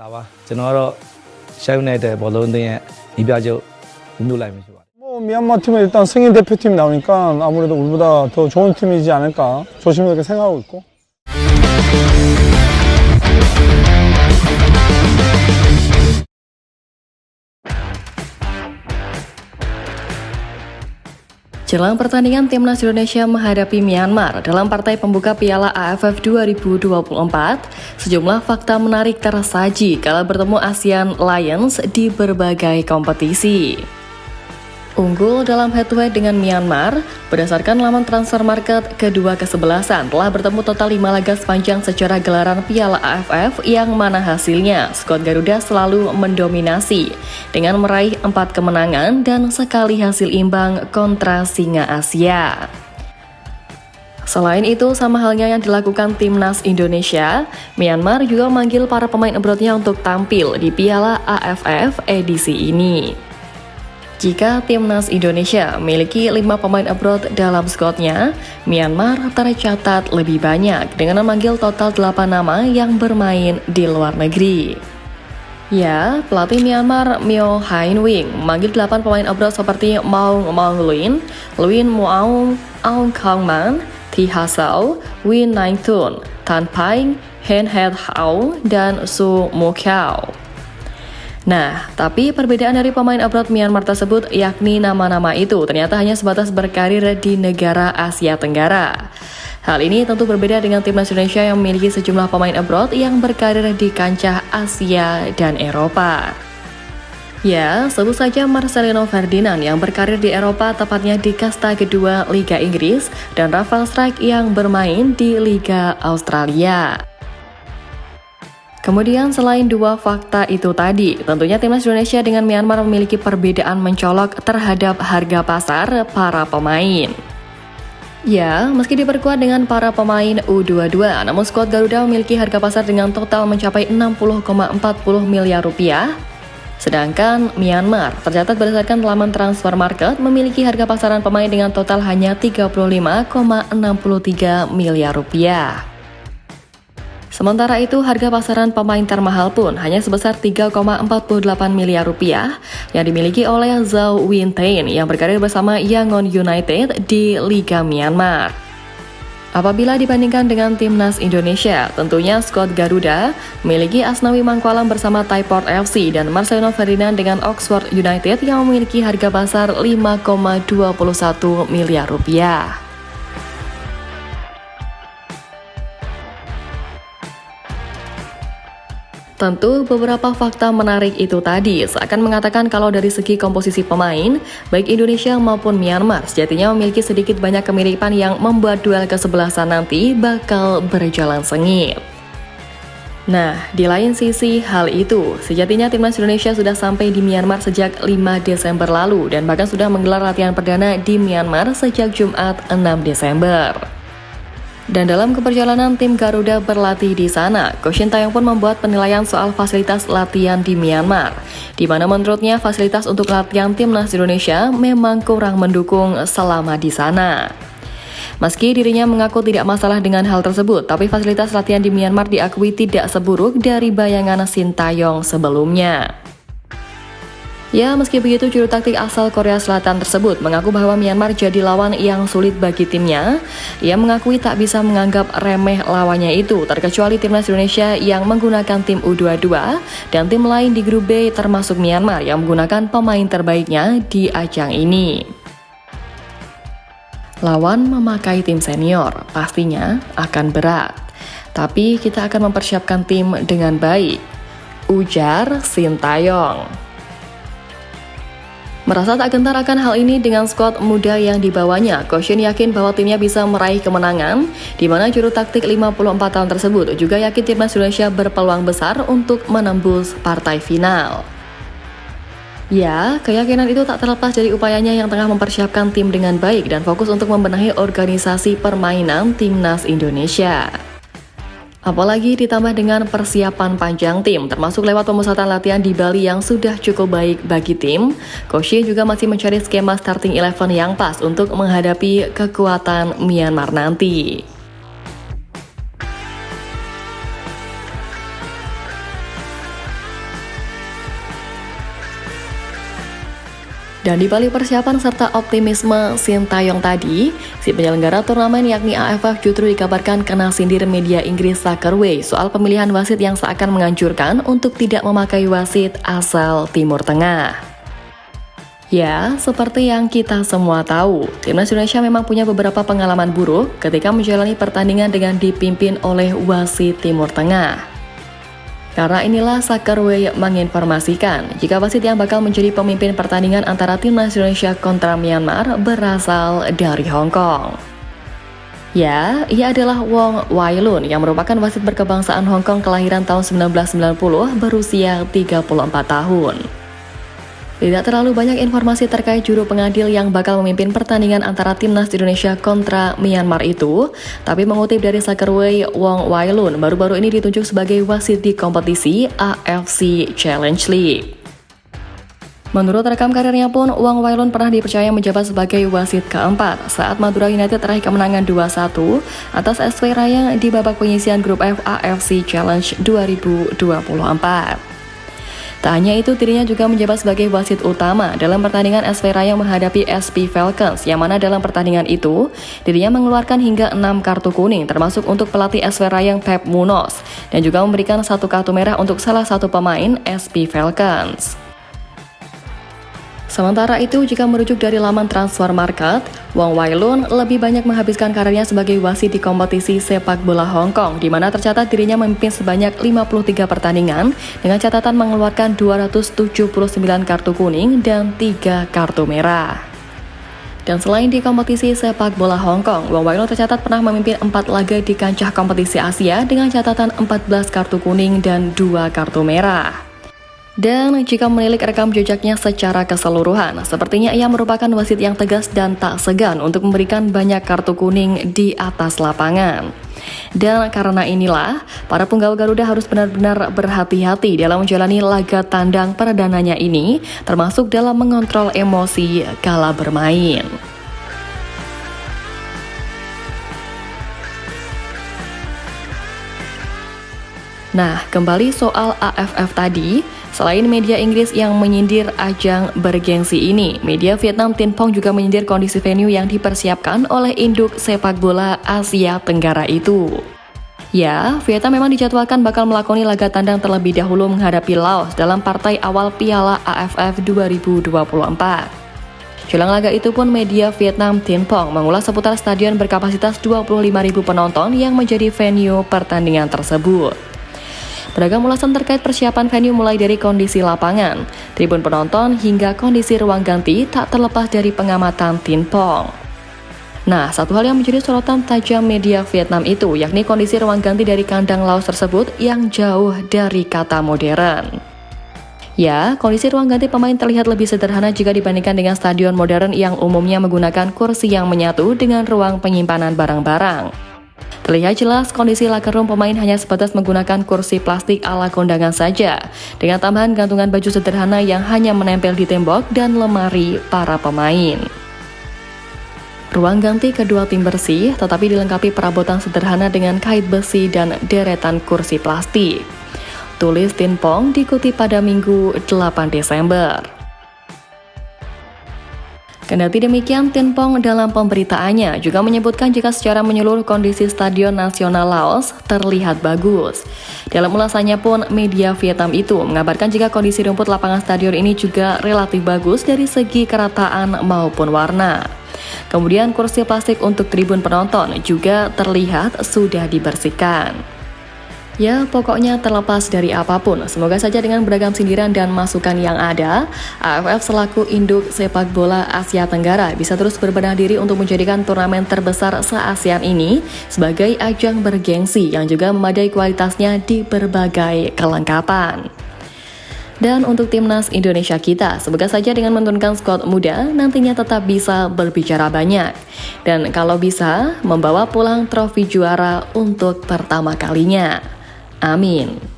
လာပါကျွန်တော်ကတော့ရှမ်းနယ်တဲ့ဘောလုံးအသင်းရဲ့ညီပြချုပ်ဦးမျိုးလိုက်မျိုးဖြစ်ပါတယ် 미얀마 팀은 일단 승인 대표팀 나오니까 아무래도 우리보다 더 좋은 팀이지 않을까 조심스럽게 생각하고 있고. Jelang pertandingan Timnas Indonesia menghadapi Myanmar dalam partai pembuka Piala AFF 2024, sejumlah fakta menarik tersaji kala bertemu ASEAN Lions di berbagai kompetisi. Unggul dalam head-to-head dengan Myanmar, berdasarkan laman transfer market, kedua kesebelasan telah bertemu total 5 laga sepanjang sejarah gelaran Piala AFF yang mana hasilnya skuad Garuda selalu mendominasi dengan meraih 4 kemenangan dan sekali hasil imbang kontra Singa Asia. Selain itu, sama halnya yang dilakukan Timnas Indonesia, Myanmar juga memanggil para pemain abroadnya untuk tampil di Piala AFF edisi ini. Jika Timnas Indonesia memiliki 5 pemain abroad dalam skuadnya, Myanmar tercatat lebih banyak dengan memanggil total 8 nama yang bermain di luar negeri. Ya, pelatih Myanmar Myo Hein Wing memanggil 8 pemain abroad seperti Maung Maung Luin, Luin Muaung, Aung Kang Man, Thi Hasau, Win Nang Thun, Tan Paing, Hen Het Hau, dan Su Mu Kiao. Nah, tapi perbedaan dari pemain abroad Myanmar tersebut yakni nama-nama itu ternyata hanya sebatas berkarir di negara Asia Tenggara. Hal ini tentu berbeda dengan Timnas Indonesia yang memiliki sejumlah pemain abroad yang berkarir di kancah Asia dan Eropa. Ya, sebut saja Marcelino Ferdinand yang berkarir di Eropa, tepatnya di kasta kedua Liga Inggris, dan Rafael Strijk yang bermain di Liga Australia. Kemudian selain dua fakta itu tadi, tentunya Timnas Indonesia dengan Myanmar memiliki perbedaan mencolok terhadap harga pasar para pemain. Ya, meski diperkuat dengan para pemain U22, namun skuad Garuda memiliki harga pasar dengan total mencapai 60,40 miliar rupiah. Sedangkan Myanmar tercatat berdasarkan laman transfer market memiliki harga pasaran pemain dengan total hanya 35,63 miliar rupiah. Sementara itu, harga pasaran pemain termahal pun hanya sebesar 3,48 miliar rupiah yang dimiliki oleh Zhao Wintain yang berkarir bersama Yangon United di Liga Myanmar. Apabila dibandingkan dengan Timnas Indonesia, tentunya skuad Garuda memiliki Asnawi Mangkualam bersama Thaiport FC dan Marcelino Ferdinand dengan Oxford United yang memiliki harga pasar 5,21 miliar rupiah. Tentu beberapa fakta menarik itu tadi seakan mengatakan kalau dari segi komposisi pemain, baik Indonesia maupun Myanmar sejatinya memiliki sedikit banyak kemiripan yang membuat duel kesebelasan nanti bakal berjalan sengit. Nah, di lain sisi hal itu, sejatinya Timnas Indonesia sudah sampai di Myanmar sejak 5 Desember lalu dan bahkan sudah menggelar latihan perdana di Myanmar sejak Jumat 6 Desember. Dan dalam keperjalanan tim Garuda berlatih di sana, Coach Shin Taeyong pun membuat penilaian soal fasilitas latihan di Myanmar, di mana menurutnya fasilitas untuk latihan Timnas Indonesia memang kurang mendukung selama di sana. Meski dirinya mengaku tidak masalah dengan hal tersebut, tapi fasilitas latihan di Myanmar diakui tidak seburuk dari bayangan Shin Taeyong sebelumnya. Ya, meski begitu, juru taktik asal Korea Selatan tersebut mengaku bahwa Myanmar jadi lawan yang sulit bagi timnya. Ia mengakui tak bisa menganggap remeh lawannya itu, terkecuali Timnas Indonesia yang menggunakan tim U22 dan tim lain di grup B termasuk Myanmar yang menggunakan pemain terbaiknya di ajang ini. Lawan memakai tim senior pastinya akan berat, tapi kita akan mempersiapkan tim dengan baik, ujar Shin Taeyong. Merasa tak gentar akan hal ini dengan skuad muda yang dibawanya, Coach Shin yakin bahwa timnya bisa meraih kemenangan, di mana juru taktik 54 tahun tersebut juga yakin Timnas Indonesia berpeluang besar untuk menembus partai final. Ya, keyakinan itu tak terlepas dari upayanya yang tengah mempersiapkan tim dengan baik dan fokus untuk membenahi organisasi permainan Timnas Indonesia. Apalagi ditambah dengan persiapan panjang tim, termasuk lewat pemusatan latihan di Bali yang sudah cukup baik bagi tim, Coach Shin juga masih mencari skema starting 11 yang pas untuk menghadapi kekuatan Myanmar nanti. Dan di balik persiapan serta optimisme Sintayong tadi, si penyelenggara turnamen yakni AFF justru dikabarkan kena sindir media Inggris Soccerway soal pemilihan wasit yang seakan menganjurkan untuk tidak memakai wasit asal Timur Tengah. Ya, seperti yang kita semua tahu, Timnas Indonesia memang punya beberapa pengalaman buruk ketika menjalani pertandingan dengan dipimpin oleh wasit Timur Tengah. Karena inilah Soccerway menginformasikan jika wasit yang bakal menjadi pemimpin pertandingan antara Timnas Indonesia kontra Myanmar berasal dari Hong Kong. Ya, ia adalah Wong Wai Lun yang merupakan wasit berkebangsaan Hong Kong kelahiran tahun 1990 berusia 34 tahun. Tidak terlalu banyak informasi terkait juru pengadil yang bakal memimpin pertandingan antara Timnas Indonesia kontra Myanmar itu, tapi mengutip dari Soccerway, Wong Wai Lun baru-baru ini ditunjuk sebagai wasit di kompetisi AFC Challenge League. Menurut rekam karirnya pun, Wong Wai Lun pernah dipercaya menjabat sebagai wasit keempat saat Madura United meraih kemenangan 2-1 atas SV Rayang di babak penyisihan grup F AFC Challenge 2024. Tak hanya itu, dirinya juga menjabat sebagai wasit utama dalam pertandingan SV Rayang menghadapi SP Falcons, yang mana dalam pertandingan itu, dirinya mengeluarkan hingga 6 kartu kuning, termasuk untuk pelatih SV Rayang Pep Munoz, dan juga memberikan 1 kartu merah untuk salah satu pemain SP Falcons. Sementara itu, jika merujuk dari laman Transfer Market, Wong Wai Lun lebih banyak menghabiskan karirnya sebagai wasit di kompetisi sepak bola Hong Kong, di mana tercatat dirinya memimpin sebanyak 53 pertandingan dengan catatan mengeluarkan 279 kartu kuning dan 3 kartu merah. Dan selain di kompetisi sepak bola Hong Kong, Wong Wai Lun tercatat pernah memimpin 4 laga di kancah kompetisi Asia dengan catatan 14 kartu kuning dan 2 kartu merah. Dan jika menilik rekam jejaknya secara keseluruhan, sepertinya ia merupakan wasit yang tegas dan tak segan untuk memberikan banyak kartu kuning di atas lapangan. Dan karena inilah, para punggawa Garuda harus benar-benar berhati-hati dalam menjalani laga tandang perdananya ini, termasuk dalam mengontrol emosi kala bermain. Nah, kembali soal AFF tadi, selain media Inggris yang menyindir ajang bergengsi ini, media Vietnam Tin Phong juga menyindir kondisi venue yang dipersiapkan oleh induk sepak bola Asia Tenggara itu. Ya, Vietnam memang dijadwalkan bakal melakoni laga tandang terlebih dahulu menghadapi Laos dalam partai awal Piala AFF 2024. Jelang laga itu pun media Vietnam Tin Phong mengulas seputar stadion berkapasitas 25.000 penonton yang menjadi venue pertandingan tersebut. Beragam ulasan terkait persiapan venue mulai dari kondisi lapangan, tribun penonton, hingga kondisi ruang ganti tak terlepas dari pengamatan Tin Phong. Nah, satu hal yang menjadi sorotan tajam media Vietnam itu, yakni kondisi ruang ganti dari kandang Laos tersebut yang jauh dari kata modern. Ya, kondisi ruang ganti pemain terlihat lebih sederhana jika dibandingkan dengan stadion modern yang umumnya menggunakan kursi yang menyatu dengan ruang penyimpanan barang-barang. Terlihat jelas kondisi locker room pemain hanya sebatas menggunakan kursi plastik ala kondangan saja, dengan tambahan gantungan baju sederhana yang hanya menempel di tembok dan lemari para pemain. Ruang ganti kedua tim bersih, tetapi dilengkapi perabotan sederhana dengan kait besi dan deretan kursi plastik. Tulis Tin Phong dikutip pada Minggu 8 Desember. Kendati demikian, Tin Phong dalam pemberitaannya juga menyebutkan jika secara menyeluruh kondisi Stadion Nasional Laos terlihat bagus. Dalam ulasannya pun, media Vietnam itu mengabarkan jika kondisi rumput lapangan stadion ini juga relatif bagus dari segi kerataan maupun warna. Kemudian kursi plastik untuk tribun penonton juga terlihat sudah dibersihkan. Ya, pokoknya terlepas dari apapun, semoga saja dengan beragam sindiran dan masukan yang ada, AFF selaku induk sepak bola Asia Tenggara bisa terus berbenah diri untuk menjadikan turnamen terbesar se-ASEAN ini sebagai ajang bergengsi yang juga memadai kualitasnya di berbagai kelengkapan. Dan untuk timnas Indonesia kita, semoga saja dengan menurunkan skuad muda, nantinya tetap bisa berbicara banyak. Dan kalau bisa, membawa pulang trofi juara untuk pertama kalinya. Amin.